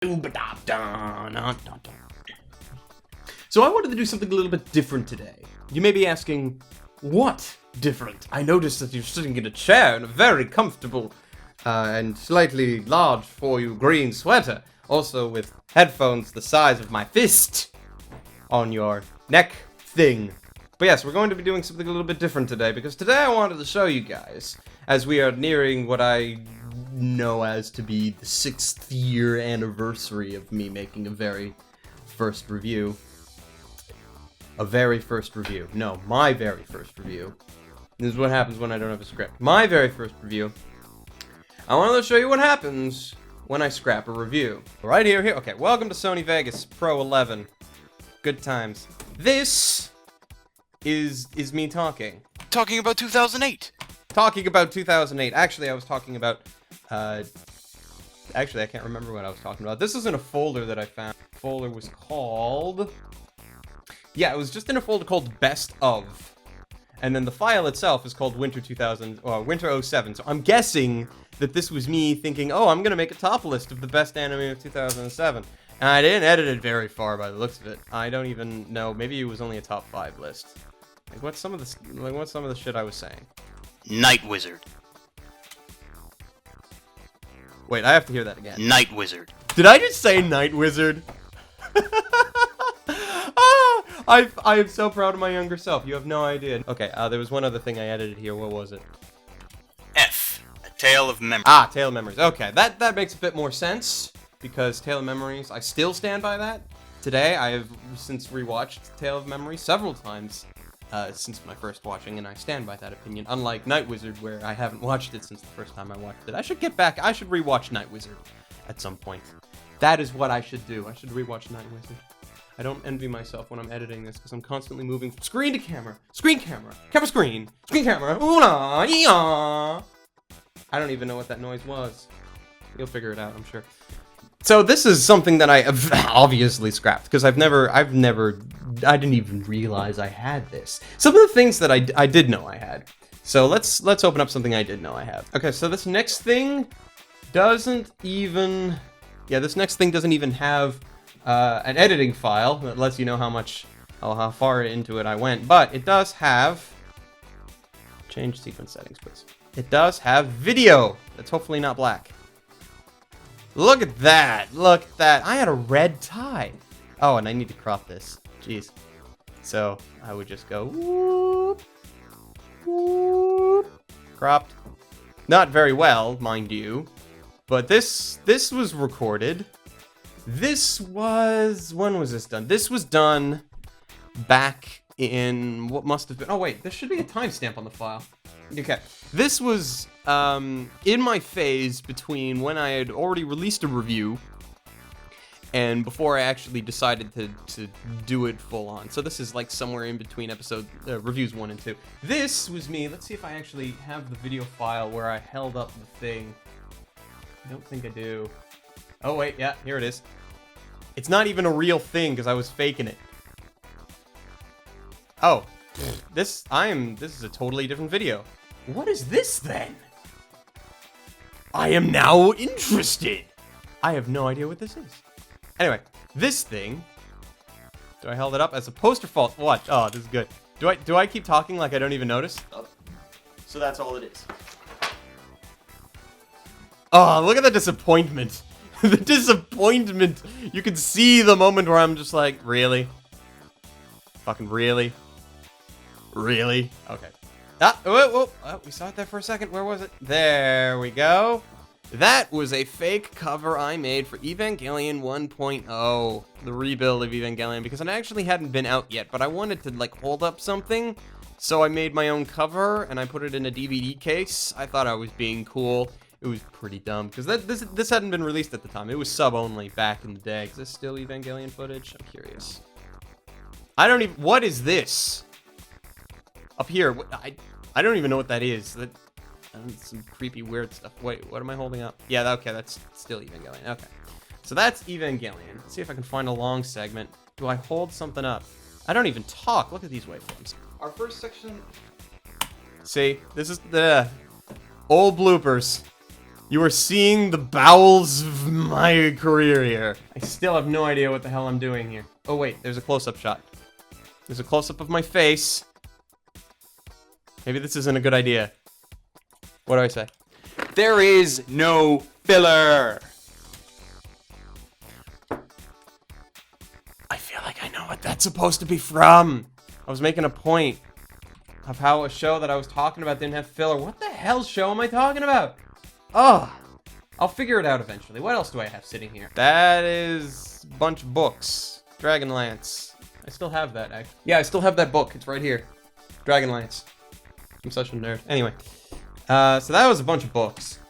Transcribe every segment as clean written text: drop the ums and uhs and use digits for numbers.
So I wanted to do something a little bit different today. You may be asking, what different? I noticed that you're sitting in a chair in a very comfortable and slightly large for you green sweater. Also with headphones the size of my fist on your neck thing. But yes, we're going to be doing something a little bit different today, because today I wanted to show you guys, as we are nearing what I know as to be the 6th year anniversary of me making a very first review. A very first review. No, my very first review. This is what happens when I don't have a script. My very first review. I wanted to show you what happens when I scrap a review. Right here. Okay, welcome to Sony Vegas Pro 11. Good times. This is me talking. Talking about 2008. Talking about 2008. Actually, I was talking about, actually, I can't remember what I was talking about. This is in a folder that I found. The folder was called... Yeah, it was just in a folder called Best Of. And then the file itself is called Winter 2000, or Winter 07. So I'm guessing that this was me thinking, oh, I'm gonna make a top list of the best anime of 2007. And I didn't edit it very far by the looks of it. I don't even know. Maybe it was only a top 5 list. Like, what's some of the shit I was saying? Night Wizard. Wait, I have to hear that again. Night Wizard. Did I just say Night Wizard? I am so proud of my younger self. You have no idea. Okay, there was one other thing I edited here. What was it? F. A Tale of Memories. Ah, Tale of Memories. Okay, that makes a bit more sense, because Tale of Memories, I still stand by that. Today, I have since rewatched Tale of Memories several times since my first watching, and I stand by that opinion. Unlike Night Wizard, where I haven't watched it since the first time I watched it. I should get back. I should rewatch Night Wizard at some point. That is what I should do. I should rewatch Night Wizard. I don't envy myself when I'm editing this, because I'm constantly moving from screen to camera, screen camera, camera screen, screen camera, ooh-la, ee-ah. I don't even know what that noise was. You'll figure it out, I'm sure. So this is something that I have obviously scrapped, because I didn't even realize I had this. Some of the things that I did know I had. So let's open up something I did know I have. Okay, so this next thing doesn't even have an editing file that lets you know how far into it I went, but it does have, change sequence settings please. It does have video that's hopefully not black. Look at that, look at that. I had a red tie. Oh, and I need to crop this, jeez. So I would just go whoop, whoop, cropped. Not very well, mind you, but this was recorded. This was... when was this done? This was done back in what must have been... oh wait, there should be a timestamp on the file. Okay. This was in my phase between when I had already released a review and before I actually decided to do it full on. So this is like somewhere in between reviews 1 and 2. This was me. Let's see if I actually have the video file where I held up the thing. I don't think I do. Oh wait, yeah, here it is. It's not even a real thing because I was faking it. Oh, this is a totally different video. What is this then? I am now interested. I have no idea what this is. Anyway, this thing. Do I hold it up as a poster fault? Watch. Oh, this is good. Do I keep talking like I don't even notice? Oh. So that's all it is. Oh, look at the disappointment. The disappointment. You can see the moment where I'm just like, really? Fucking really? Really? Okay. Oh, we saw it there for a second. Where was it? There we go. That was a fake cover I made for Evangelion 1.0, the rebuild of Evangelion, because it actually hadn't been out yet, but I wanted to, like, hold up something, so I made my own cover, and I put it in a DVD case. I thought I was being cool. It was pretty dumb, because this hadn't been released at the time. It was sub-only back in the day. Is this still Evangelion footage? I'm curious. I don't even... what is this? Up here. I don't even know what that is. That's some creepy, weird stuff. Wait, what am I holding up? Yeah, okay, that's still Evangelion. Okay. So that's Evangelion. Let's see if I can find a long segment. Do I hold something up? I don't even talk. Look at these waveforms. Our first section... see, this is the old bloopers. You are seeing the bowels of my career here. I still have no idea what the hell I'm doing here. Oh wait, there's a close-up shot. There's a close-up of my face. Maybe this isn't a good idea. What do I say? There is no filler. I feel like I know what that's supposed to be from. I was making a point of how a show that I was talking about didn't have filler. What the hell show am I talking about? Oh, I'll figure it out eventually. What else do I have sitting here? That is a bunch of books. Dragonlance. I still have that, actually. Yeah, I still have that book. It's right here. Dragonlance. I'm such a nerd. Anyway, so that was a bunch of books.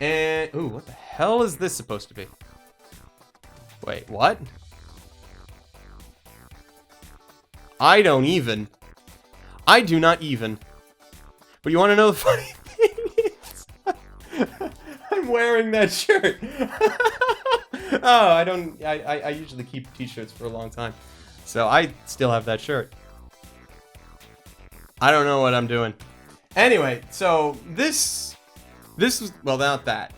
And, ooh, what the hell is this supposed to be? Wait, what? I do not even. But you want to know the funny thing is? I'm wearing that shirt. Oh, I usually keep t-shirts for a long time. So I still have that shirt. I don't know what I'm doing. Anyway, so this was, well, not that.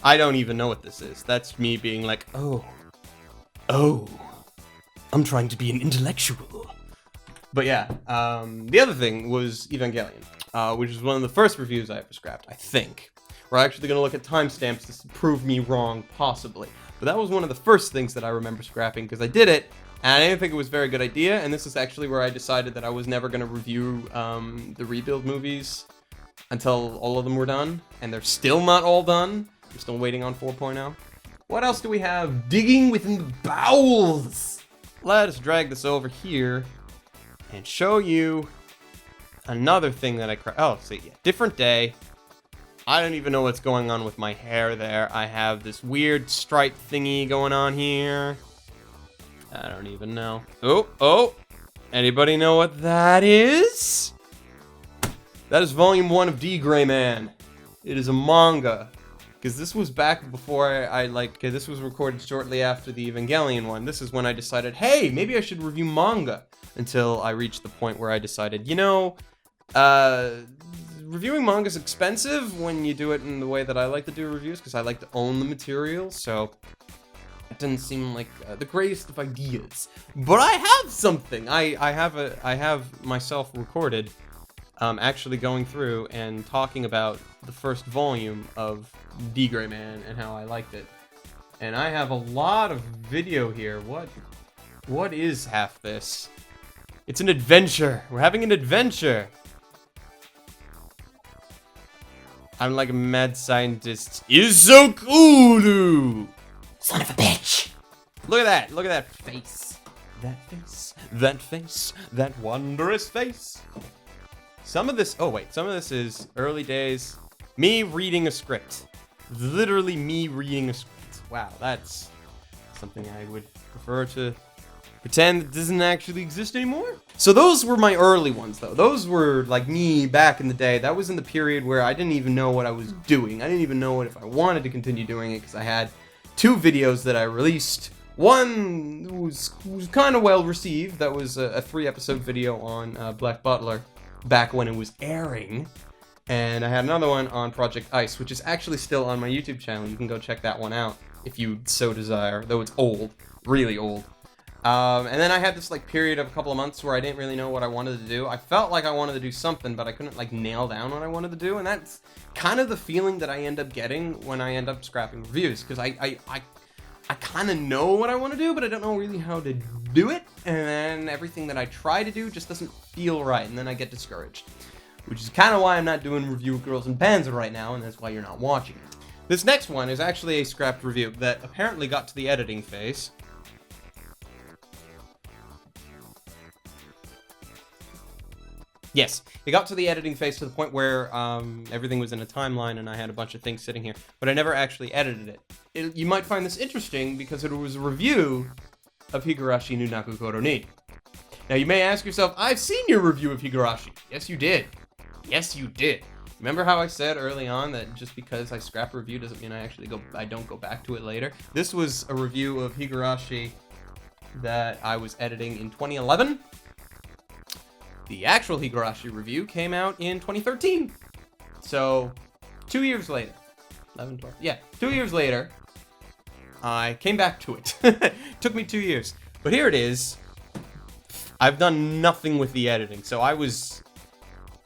I don't even know what this is. That's me being like, oh, I'm trying to be an intellectual. But yeah, the other thing was Evangelion, which is one of the first reviews I ever scrapped, I think. We're actually going to look at timestamps to prove me wrong, possibly. But that was one of the first things that I remember scrapping, because I did it, and I didn't think it was a very good idea, and this is actually where I decided that I was never going to review the Rebuild movies until all of them were done, and they're still not all done. I'm still waiting on 4.0. What else do we have? Digging within the bowels! Let us drag this over here and show you another thing that different day. I don't even know what's going on with my hair there. I have this weird stripe thingy going on here. I don't even know. Oh, anybody know what that is? That is volume 1 of D Gray Man. It is a manga. Because this was back before this was recorded shortly after the Evangelion one. This is when I decided, hey, maybe I should review manga. Until I reached the point where I decided, reviewing manga is expensive when you do it in the way that I like to do reviews, because I like to own the material, so it doesn't seem like the greatest of ideas. But I have something. I have myself recorded, actually going through and talking about the first volume of D Gray Man and how I liked it. And I have a lot of video here. What is half this? It's an adventure. We're having an adventure. I'm like a mad scientist. Izokuru! Son of a bitch! Look at that. Look at that face. That face. That face. That wondrous face. Some of this is early days. Me reading a script. Literally me reading a script. Wow, that's something I would prefer to pretend it doesn't actually exist anymore. So those were my early ones, though. Those were like me back in the day. That was in the period where I didn't even know what I was doing. I didn't even know if I wanted to continue doing it, because I had 2 videos that I released. One was kind of well received. That was a 3-episode video on Black Butler back when it was airing. And I had another one on Project Ice, which is actually still on my YouTube channel. You can go check that one out if you so desire, though it's old, really old. And then I had this period of a couple of months where I didn't really know what I wanted to do. I felt like I wanted to do something, but I couldn't nail down what I wanted to do, and that's kind of the feeling that I end up getting when I end up scrapping reviews, because I kind of know what I want to do, but I don't know really how to do it, and then everything that I try to do just doesn't feel right, and then I get discouraged, which is kind of why I'm not doing review of Girls and Panzer right now, and that's why you're not watching it. This next one is actually a scrapped review that apparently got to the editing phase. Yes, it got to the editing phase to the point where everything was in a timeline and I had a bunch of things sitting here, but I never actually edited it. You might find this interesting because it was a review of Higurashi no Nakukoro ni. Now you may ask yourself, I've seen your review of Higurashi. Yes, you did. Yes, you did. Remember how I said early on that just because I scrap a review doesn't mean I don't go back to it later? This was a review of Higurashi that I was editing in 2011. The actual Higurashi review came out in 2013. So, 2 years later. 11, 12. Yeah, 2 years later, I came back to it. Took me 2 years. But here it is. I've done nothing with the editing. So I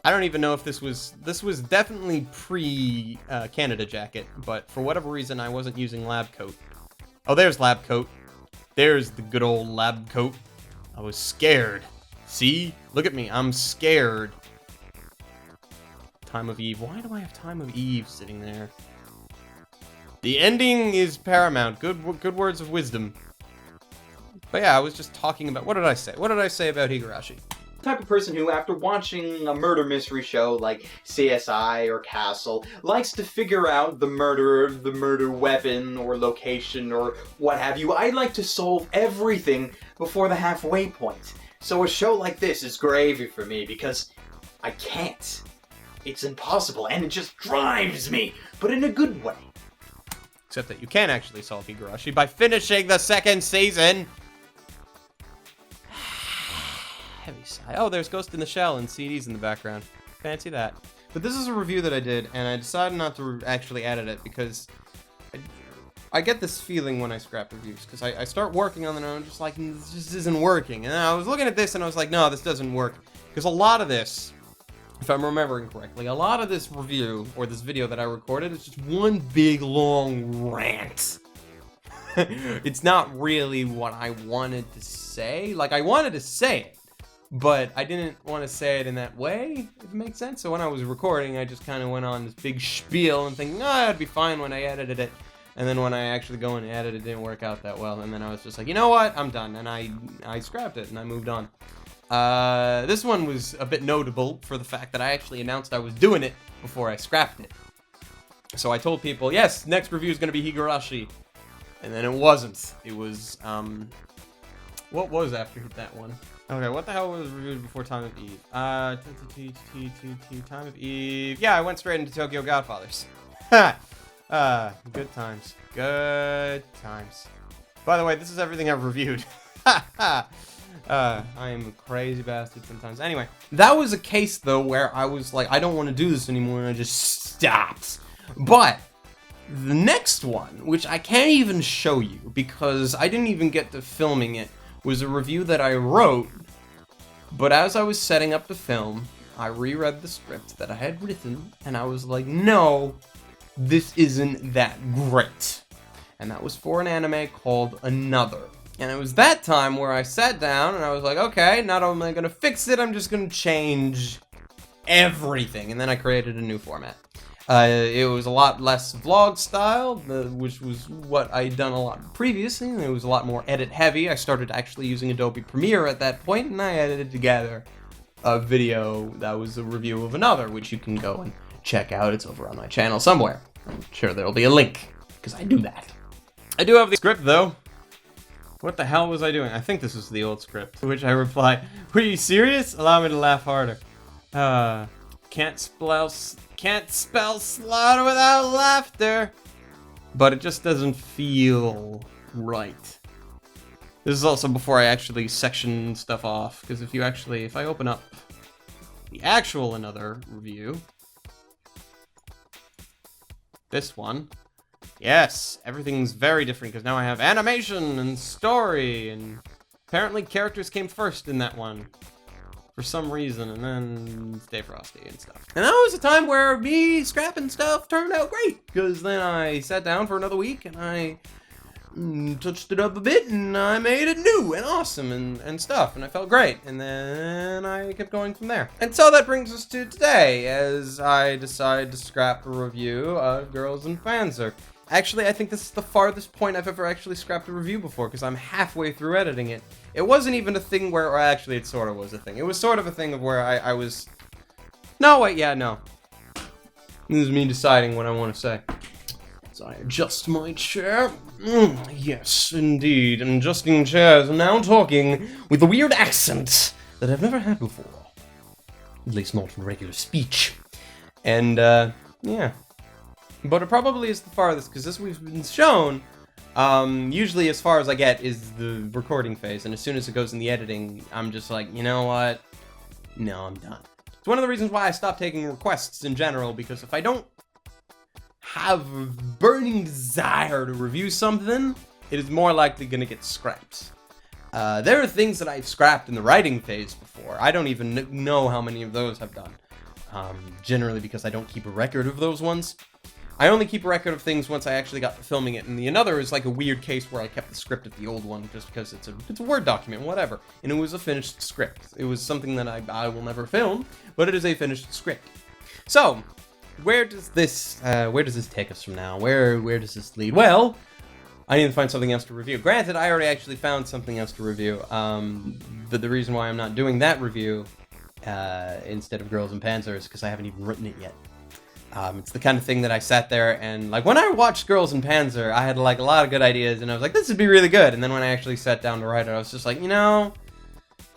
don't even know if this was definitely pre Canada Jacket, but for whatever reason I wasn't using lab coat. Oh, there's lab coat. There's the good old lab coat. I was scared. See? Look at me. I'm scared. Time of Eve. Why do I have Time of Eve sitting there? The ending is paramount. Good words of wisdom. But yeah, I was just talking about... What did I say? What did I say about Higurashi? Type of person who, after watching a murder mystery show like CSI or Castle, likes to figure out the murderer, the murder weapon, or location, or what have you. I like to solve everything before the halfway point. So a show like this is gravy for me, because I can't. It's impossible, and it just drives me, but in a good way. Except that you can actually solve Higurashi by finishing the second season! Heavy sigh. Oh, there's Ghost in the Shell and CDs in the background. Fancy that. But this is a review that I did, and I decided not to actually edit it because I get this feeling when I scrap reviews, because I start working on them and I'm just like, this just isn't working. And I was looking at this and I was like, no, this doesn't work. Because a lot of this, if I'm remembering correctly, a lot of this review, or this video that I recorded, is just one big long rant. It's not really what I wanted to say. Like, I wanted to say it, but I didn't want to say it in that way, if it makes sense. So when I was recording, I just kind of went on this big spiel and thinking, oh, it'd be fine when I edited it. And then when I actually go and edit it, didn't work out that well. And then I was just like, you know what? I'm done. And I scrapped it and I moved on. This one was a bit notable for the fact that I actually announced I was doing it before I scrapped it. So I told people, yes, next review is going to be Higurashi. And then it wasn't. It was, what was after that one? Okay, what the hell was reviewed before Time of Eve? Time of Eve. Yeah, I went straight into Tokyo Godfathers. Ha! Good times. Good times. By the way, this is everything I've reviewed. I am a crazy bastard sometimes. Anyway, that was a case, though, where I was like, I don't want to do this anymore, and I just stopped. But the next one, which I can't even show you, because I didn't even get to filming it, was a review that I wrote, but as I was setting up the film, I reread the script that I had written, and I was like, no, this isn't that great. And that was for an anime called Another. And it was that time where I sat down and I was like, okay, not only am I going to fix it, I'm just going to change everything. And then I created a new format. It was a lot less vlog style, which was what I'd done a lot previously. It was a lot more edit heavy. I started actually using Adobe Premiere at that point, and I edited together a video that was a review of Another, which you can go and check out. It's over on my channel somewhere. I'm sure there'll be a link, because I do that. I do have the script, though. What the hell was I doing? I think this was the old script, to which I replied, were you serious? Allow me to laugh harder. Can't spell slaughter without laughter. But it just doesn't feel right. This is also before I actually section stuff off, because if I open up the actual Another review, this one, yes, everything's very different, because now I have animation and story, and apparently characters came first in that one. For some reason, and then Stay Frosty and stuff. And that was a time where me scrapping stuff turned out great, because then I sat down for another week and I touched it up a bit and I made it new and awesome and stuff, and I felt great, and then I kept going from there. And so that brings us to today, as I decide to scrap a review of Girls and Fanzer. Actually, I think this is the farthest point I've ever actually scrapped a review before, because I'm halfway through editing it. It wasn't even a thing where, or actually it sort of was a thing. It was sort of a thing of where I was... No, wait, yeah, no. This is me deciding what I want to say. So I adjust my chair. Yes, indeed, and adjusting chairs, and now talking with a weird accent that I've never had before. At least not in regular speech. And, yeah. But it probably is the farthest, because this we've been shown, usually as far as I get is the recording phase, and as soon as it goes in the editing, I'm just like, you know what? No, I'm done. It's one of the reasons why I stopped taking requests in general, because if I don't have burning desire to review something, it is more likely going to get scrapped. There are things that I've scrapped in the writing phase before. I don't even know how many of those I've done. Generally because I don't keep a record of those ones. I only keep a record of things once I actually got to filming it, and the another is like a weird case where I kept the script of the old one just because it's a Word document, whatever, and it was a finished script. It was something that I will never film, but it is a finished script. So, where does this take us from now? Where does this lead? Well, I need to find something else to review. Granted, I already actually found something else to review, but the reason why I'm not doing that review instead of Girls and Panzer is because I haven't even written it yet. It's the kind of thing that I sat there and, like, when I watched Girls and Panzer, I had, like, a lot of good ideas, and I was like, this would be really good, and then when I actually sat down to write it, I was just like, you know,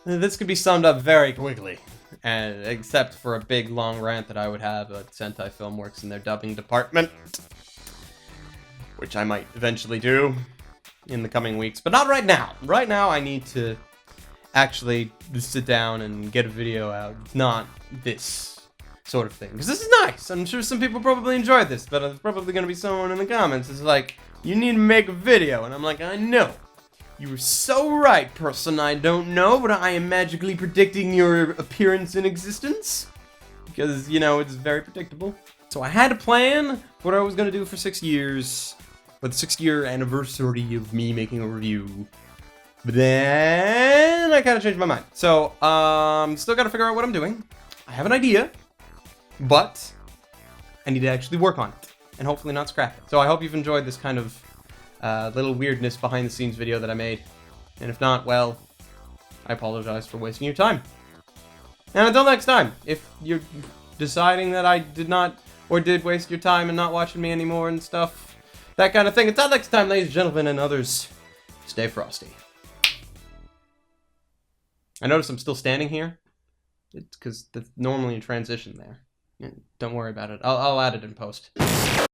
this could be summed up very quickly, and except for a big, long rant that I would have at Sentai Filmworks in their dubbing department, which I might eventually do in the coming weeks, but not right now. Right now, I need to actually sit down and get a video out. It's not this sort of thing, because this is nice. I'm sure some people probably enjoyed this, but there's probably going to be someone in the comments that's like, you need to make a video, and I'm like, I know. You were so right, person I don't know, but I am magically predicting your appearance in existence, because, you know, it's very predictable. So I had a plan for what I was going to do for 6 years, for the 6-year anniversary of me making a review. But then I kind of changed my mind. So, still got to figure out what I'm doing. I have an idea, but I need to actually work on it and hopefully not scrap it. So I hope you've enjoyed this kind of little weirdness behind the scenes video that I made. And if not, well, I apologize for wasting your time. And until next time, if you're deciding that I did not or did waste your time and not watching me anymore and stuff, that kind of thing, until next time, ladies and gentlemen and others, stay frosty. I notice I'm still standing here. It's because that's normally a transition there. Don't worry about it. I'll add it in post.